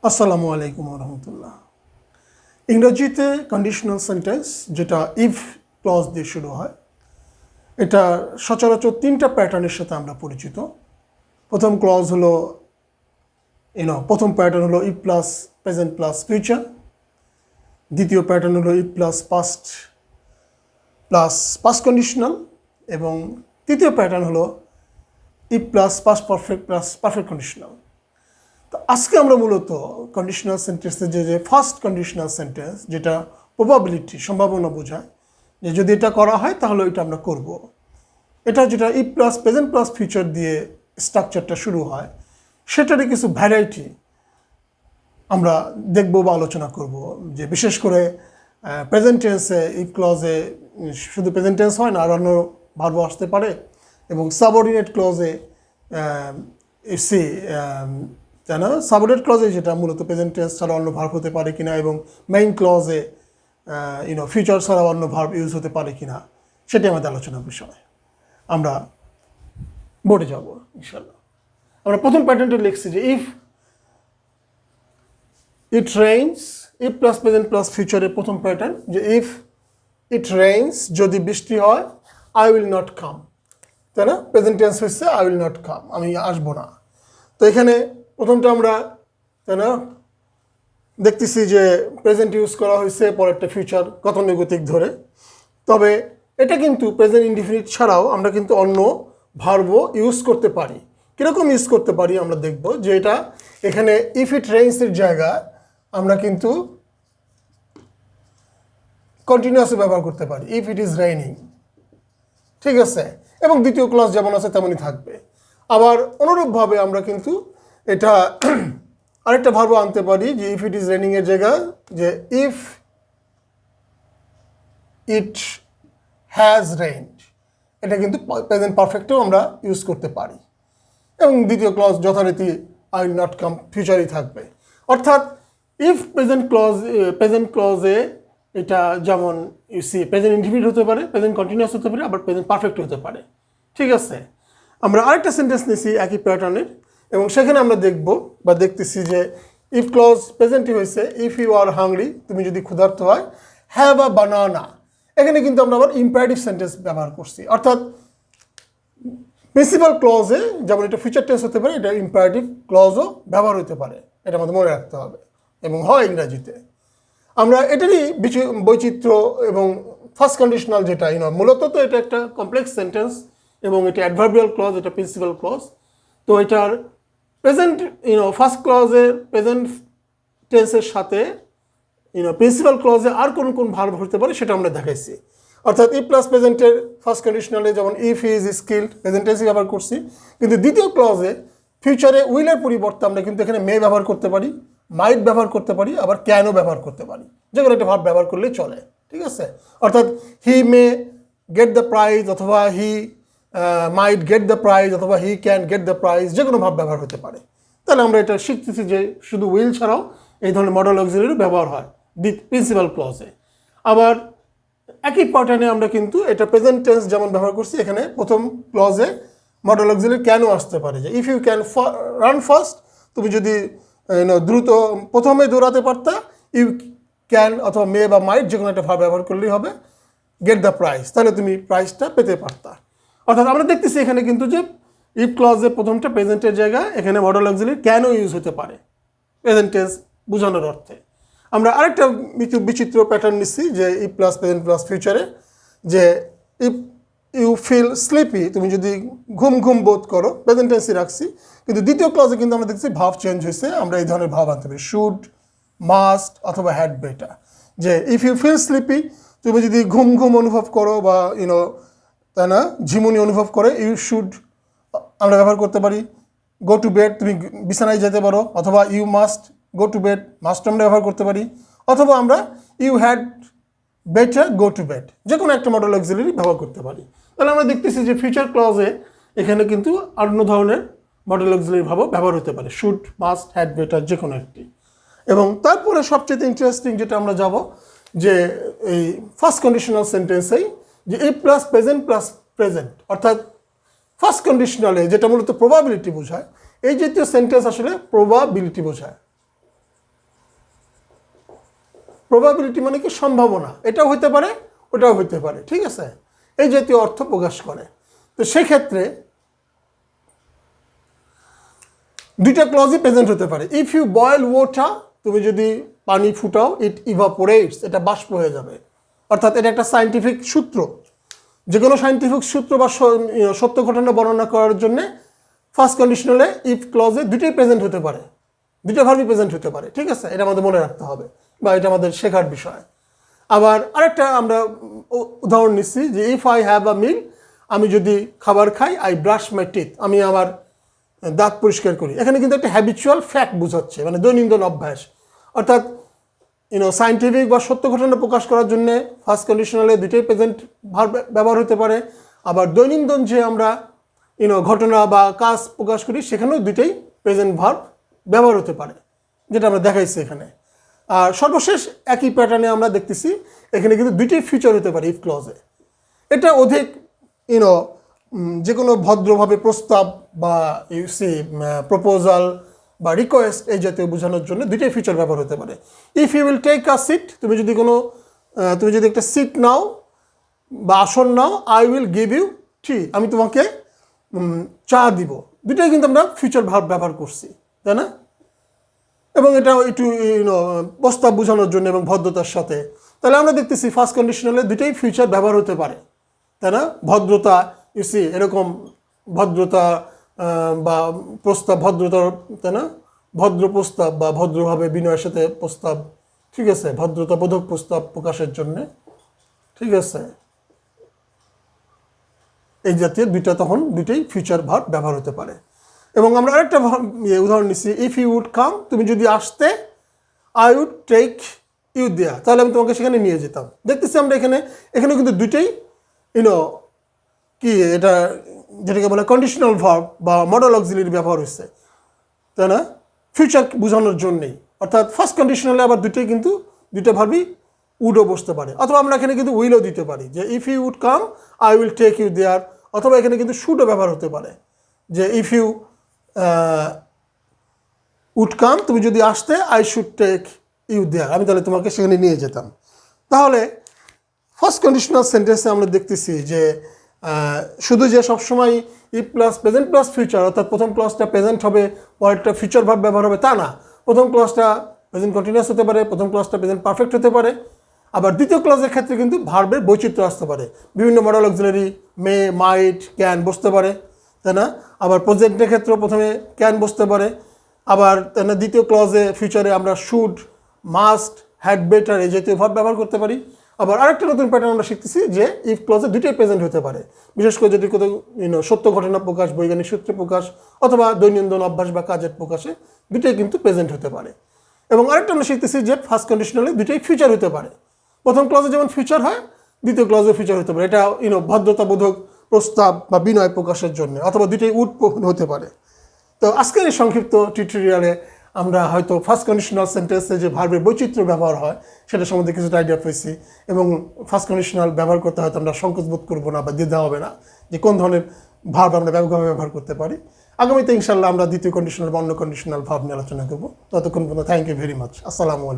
আসসালামু আলাইকুম রহমতুল্লাহ। ইংরেজিতে কন্ডিশনাল সেন্টেন্স যেটা ইফ ক্লজ দিয়ে শুরু হয়, এটা সচরাচর তিনটা প্যাটার্নের সাথে আমরা পরিচিত। প্রথম ক্লজ হলো প্রথম প্যাটার্ন হলো if plus present plus future. দ্বিতীয় প্যাটার্ন হলো if plus past plus past conditional. এবং তৃতীয় প্যাটার্ন হলো if plus past perfect plus perfect conditional. তো আজকে আমরা মূলত কন্ডিশনাল সেন্টেন্সের যে ফার্স্ট কন্ডিশনাল সেন্টেন্স, যেটা প্রবাবিলিটি সম্ভাবনা বোঝায় যে যদি এটা করা হয় তাহলে এটা আমরা করব, এটা যেটা if plus present plus future দিয়ে স্ট্রাকচারটা শুরু হয়, সেটারই কিছু ভ্যারাইটি আমরা দেখব বা আলোচনা করব। যে বিশেষ করে প্রেজেন্ট টেন্সে ইফ ক্লজে শুধু প্রেজেন্ট টেন্স হয় না, আর অন্য ভার্বও আসতে পারে। এবং সাবঅর্ডিনেট ক্লজে সাবঅর্ডিনেট ক্লজে যেটা মূলত প্রেজেন্ট টেন্স ছাড়া অন্য ভার্ব হতে পারে কিনা, এবং মেইন ক্লজে ফিউচার ছাড়া অন্য ভার্ব ইউজ হতে পারে কিনা, সেটাই আমাদের আলোচনার বিষয়। আমরা বোর্ডে যাব ইনশাল্লাহ। আমরা প্রথম প্যাটার্নটা লিখছি যে if it rains, if plus present plus ফিউচারের প্রথম প্যাটার্ন যে ইফ ইট রেইনস, যদি বৃষ্টি হয়, আই উইল নট কাম, তাই না? প্রেজেন্ট টেন্স হচ্ছে আই উইল নট কাম, আমি আসবো না। তো এখানে প্রথমটা আমরা, তাই না, দেখতেছি যে প্রেজেন্ট ইউজ করা হয়েছে, পরেরটা ফিউচার গতানুগতিক ধরে। তবে এটা কিন্তু প্রেজেন্ট ইনডিফিনিট ছাড়াও আমরা কিন্তু অন্য ভার্বও ইউজ করতে পারি। কীরকম ইউজ করতে পারি আমরা দেখব। যে এটা এখানে ইফ ইট রেইনসের জায়গায় আমরা কিন্তু কন্টিনিউয়াসলি ব্যবহার করতে পারি, ইফ ইট ইজ রেইনিং, ঠিক আছে? এবং দ্বিতীয় ক্লজ যেমন আছে তেমনই থাকবে। আবার অনুরূপভাবে আমরা কিন্তু এটা আরেকটা ভার্ব আনতে পারি যে ইফ ইট ইজ রেইনিং এর জায়গায় যে ইফ ইট হ্যাজ রেইনড, এটা কিন্তু প্রেজেন্ট পারফেক্টেও আমরা ইউজ করতে পারি। এবং দ্বিতীয় ক্লজ যথারীতি আই উইল নট কাম, ফিউচারই থাকবে। অর্থাৎ ইফ প্রেজেন্ট ক্লজে এটা যেমন প্রেজেন্ট ইনডিফিনিট হতে পারে, প্রেজেন্ট কন্টিনিউয়াস হতে পারে, আবার প্রেজেন্ট পারফেক্ট হতে পারে, ঠিক আছে? আমরা আরেকটা সেন্টেন্স নিয়েছি একই প্যাটার্নের, এবং সেখানে আমরা দেখব বা দেখতেছি যে ইফ ক্লজ প্রেজেন্টই হয়েছে ইফ ইউ আর হাংরি, তুমি যদি ক্ষুধার্ত হয়, হ্যাভ আ বানানা। এখানে কিন্তু আমরা আবার ইম্পারেটিভ সেন্টেন্স ব্যবহার করছি। অর্থাৎ প্রিন্সিপাল ক্লজে যেমন এটা ফিউচার টেন্স হতে পারে, এটা ইম্পারেটিভ ক্লজও ব্যবহার হতে পারে, এটা আমাদের মনে রাখতে হবে, এবং হয় ইংরাজিতে। আমরা এটারই বৈচিত্র্য এবং ফার্স্ট কন্ডিশনাল যেটা মূলত তো এটা একটা কমপ্লেক্স সেন্টেন্স, এবং এটা অ্যাডভার্বিয়াল ক্লজ, এটা প্রিন্সিপাল ক্লজ। তো এটার প্রেজেন্ট ফার্স্ট ক্লজের প্রেজেন্ট টেন্সের সাথে প্রিন্সিপাল ক্লজে আর কোন কোন ভার্ব হতে পারে সেটা আমরা দেখাইছি। অর্থাৎ ইফ প্লাস প্রেজেন্টের ফার্স্ট কন্ডিশনালে যেমন ইফ ইজ স্কিল্ড, প্রেজেন্ট টেন্সই ব্যবহার করছি। কিন্তু দ্বিতীয় ক্লজে ফিউচারে উইলের পরিবর্তে আমরা কিন্তু এখানে মে ব্যবহার করতে পারি, মাইট ব্যবহার করতে পারি, আবার ক্যানও ব্যবহার করতে পারি। যে কোনো একটা ভার্ব ব্যবহার করলেই চলে, ঠিক আছে? অর্থাৎ হি মে গেট দ্য প্রাইজ, অথবা হি মাইট গেট দ্য প্রাইজ, অথবা he can get the prize, যে কোনো ভাব ব্যবহার হতে পারে। তাহলে আমরা এটা শিখতেছি যে শুধু উইল ছাড়াও এই ধরনের মডেল অক্সিলারির ব্যবহার হয় প্রিন্সিপাল ক্লজে। আবার একই প্যাটার্নে আমরা কিন্তু এটা প্রেজেন্ট টেন্স যেমন ব্যবহার করছি, এখানে প্রথম ক্লজে মডেল অক্সিলারি ক্যানও আসতে পারে। যে if you can run fast, তুমি যদি দ্রুত প্রথমে দৌড়াতে পারতা, ইউ ক্যান অথবা মে বা মাইট যে কোনো একটা ভাব ব্যবহার করলেই হবে, গেট দ্য প্রাইজ, তাহলে তুমি প্রাইজটা পেতে পারতা। অর্থাৎ আমরা দেখতেছি এখানে কিন্তু যে ইফ ক্লজে প্রথমটা প্রেজেন্টের জায়গায় এখানে মডেল অক্সিলারি ক্যানও ইউজ হতে পারে প্রেজেন্ট টেন্স বোঝানোর অর্থে। আমরা আরেকটা বিচিত্র প্যাটার্ন নিচ্ছি যে ইফ প্লাস প্রেজেন্ট প্লাস ফিউচারে, যে ইফ ইউ ফিল স্লিপি, তুমি যদি ঘুম ঘুম বোধ করো, প্রেজেন্ট টেন্সই রাখছি। কিন্তু দ্বিতীয় ক্লজে কিন্তু আমরা দেখছি ভাব চেঞ্জ হয়েছে, আমরা এই ধরনের ভাব আনতে পারি শুড, মাস্ট, অথবা হ্যাড বেটা। যে ইফ ইউ ফিল স্লিপি, তুমি যদি ঘুম ঘুম অনুভব করো বা তাই না ঝিমুনি অনুভব করে, ইউ শুড আমরা ব্যবহার করতে পারি। গো টু বেড, তুমি বিছানায় যেতে পারো, অথবা you must go to bed, must আমরা ব্যবহার করতে পারি। অথবা আমরা you had better go to bed, যে কোনো একটা মডেল অক্সিলারি ব্যবহার করতে পারি। তাহলে আমরা দেখতেছি যে ফিউচার ক্লজে এখানে কিন্তু অন্য ধরনের মডেল অক্সিলারি ভাবও ব্যবহার হতে পারে, শুড, মাস্ট, হ্যাড বেটার, যে কোনো একটি। এবং তারপরে সবচেয়ে ইন্টারেস্টিং যেটা আমরা যাব যে এই ফার্স্ট কন্ডিশনাল সেন্টেন্সেই যে if plus present plus present, অর্থাৎ ফার্স্ট কন্ডিশনালে যেটা মূলত প্রবাবিলিটি বোঝায়, এই জাতীয় সেন্টেন্স আসলে প্রবাবিলিটি বোঝায়। প্রবাবিলিটি মানে কি সম্ভাবনা, এটাও হতে পারে ওটাও হতে পারে, ঠিক আছে, এই জাতীয় অর্থ প্রকাশ করে। তো সেক্ষেত্রে দুইটা ক্লজই প্রেজেন্ট হতে পারে। ইফ ইউ বয়েল ওয়াটার, তুমি যদি পানি ফুটাও, ইট ইভাপোরেটস, এটা বাষ্প হয়ে যাবে। অর্থাৎ এটা একটা সায়েন্টিফিক সূত্র। যে কোনো সায়েন্টিফিক সূত্র বা সত্য ঘটনা বর্ণনা করার জন্য ফার্স্ট কন্ডিশনালে ইফ ক্লজে দুটোই প্রেজেন্ট হতে পারে, দুটো ভার্বই প্রেজেন্ট হতে পারে, ঠিক আছে, এটা আমাদের মনে রাখতে হবে বা এটা আমাদের শেখার বিষয়। আবার আরেকটা আমরা উদাহরণ নিচ্ছি যে ইফ আই হ্যাভ আ মিল, আমি যদি খাবার খাই, আই ব্রাশ মাই টিথ, আমি আমার দাঁত পরিষ্কার করি। এখানে কিন্তু একটা হ্যাবিচুয়াল ফ্যাক্ট বোঝাচ্ছে, মানে দৈনন্দিন অভ্যাস। অর্থাৎ সায়েন্টিফিক বা সত্য ঘটনা প্রকাশ করার জন্য ফার্স্ট কন্ডিশনালে দুটোই প্রেজেন্ট ভার্ব ব্যবহার হতে পারে। আবার দৈনন্দিন যে আমরা ঘটনা বা কাজ প্রকাশ করি, সেখানেও দুটোই প্রেজেন্ট ভার্ব ব্যবহার হতে পারে, যেটা আমরা দেখাইছি এখানে। আর সর্বশেষ একই প্যাটার্নে আমরা দেখতেছি এখানে কিন্তু দুইটাই ফিউচার হতে পারে ইফ ক্লজে। এটা অধিক যে কোনো ভদ্রভাবে প্রস্তাব বা প্রপোজাল বা রিকোয়েস্ট এই জাতীয় বোঝানোর জন্য দুইটাই ফিউচার ব্যবহার হতে পারে। If you will take a seat, তুমি যদি একটা সিট নাও বা আসন নাও, I will give you tea, আমি তোমাকে চা দিব। দুটোই কিন্তু আমরা ফিউচার ভার্ব ব্যবহার করছি, তাই না? এবং এটা একটু প্রস্তাব বোঝানোর জন্য এবং ভদ্রতার সাথে। তাহলে আমরা দেখতেছি ফার্স্ট কন্ডিশনালে দুটোই ফিউচার ব্যবহার হতে পারে, তাই না? ভদ্রতা, ইউসি, এরকম ভদ্রতা বা প্রস্তাব, ভদ্রতার, তাই না, ভদ্র প্রস্তাব বা ভদ্রভাবে বিনয়ের সাথে প্রস্তাব, ঠিক আছে, ভদ্রতা বোধক প্রস্তাব প্রকাশের জন্য, ঠিক আছে, এই জাতীয় তখন দুটোই ফিউচার ভার্ব ব্যবহার হতে পারে। এবং আমরা আরেকটা উদাহরণ নিচ্ছি, ইফ ইউ উড কাম, তুমি যদি আসতে, I would take you there, তাহলে আমি তোমাকে সেখানে নিয়ে যেতাম। দেখতেছি আমরা এখানে কিন্তু দুটোই কি এটা যেটাকে বলে কন্ডিশনাল ভার্ব বা মডেল অক্সিলারি ব্যবহার হচ্ছে, তাই না, ফিউচার বোঝানোর জন্যেই। অর্থাৎ ফার্স্ট কন্ডিশনালে আবার দুটোই কিন্তু দুটো ভার্বই উডও বসতে পারে, অথবা আমরা এখানে কিন্তু উইলও দিতে পারি, যে if you would come, I will take you there. অথবা এখানে কিন্তু শুডও ব্যবহার হতে পারে, যে ইফ ইউ উড কাম, তুমি যদি আসতে, I should take you there, আমি তাহলে তোমাকে সেখানে নিয়ে যেতাম। তাহলে ফার্স্ট কন্ডিশনাল সেন্টেন্সে আমরা দেখতেছি যে শুধু যে সবসময় if plus present plus future, অর্থাৎ প্রথম ক্লজটা প্রেজেন্ট হবে, পরেরটা ফিউচার ভার্ব ব্যবহার হবে, তা না। প্রথম ক্লজটা প্রেজেন্ট কন্টিনিউয়াস হতে পারে, প্রথম ক্লজটা প্রেজেন্ট পারফেক্ট হতে পারে। আবার দ্বিতীয় ক্লজের ক্ষেত্রে কিন্তু ভার্বের বৈচিত্র্য আসতে পারে, বিভিন্ন modal auxiliary may, might, can বসতে পারে, তাই না। আবার প্রেজেন্টের ক্ষেত্রেও প্রথমে ক্যান বসতে পারে। আবার তাই না, দ্বিতীয় ক্লজে ফিউচারে আমরা শুড, মাস্ট, হ্যাড বেটার এই জাতীয় ভার্ব ব্যবহার করতে পারি। আবার আরেকটা নতুন প্যাটার্ন আমরা শিখতেছি যে ইফ ক্লজে দুটোই প্রেজেন্ট হতে পারে, বিশেষ করে যদি কোথাও সত্য ঘটনা প্রকাশ, বৈজ্ঞানিক সূত্রে প্রকাশ, অথবা দৈনন্দিন অভ্যাস বা কাজের প্রকাশে দুটোই কিন্তু প্রেজেন্ট হতে পারে। এবং আরেকটা আমরা শিখতেছি যে ফার্স্ট কন্ডিশনালে দুটোই ফিউচার হতে পারে। প্রথম ক্লজে যেমন ফিউচার হয়, দ্বিতীয় ক্লজে ফিউচার হতে পারে। এটা ভদ্রতাবোধক প্রস্তাব বা বিনয় প্রকাশের জন্য, অথবা দুটোই উড হতে পারে। তো আজকের এই সংক্ষিপ্ত টিউটোরিয়ালে আমরা হয়তো ফার্স্ট কন্ডিশনাল সেন্টেন্সে যে ভার্বের বৈচিত্র্য ব্যবহার হয় সেটা সম্বন্ধে কিছুটা আইডিয়া পেয়েছি। এবং ফার্স্ট কন্ডিশনাল ব্যবহার করতে হয়তো আমরা সংকোচ বোধ করবো না বা দ্বিধা হবে না যে কোন ধরনের ভার্ব আমরা ব্যবহার করতে পারি। আগামীতে ইনশাল্লাহ আমরা দ্বিতীয় কন্ডিশনাল বা অন্য কন্ডিশনাল ভার্ব নিয়ে আলোচনা করবো। ততক্ষণ পর্যন্ত থ্যাংক ইউ ভেরি মাচ। আসসালামু আলাইকুম।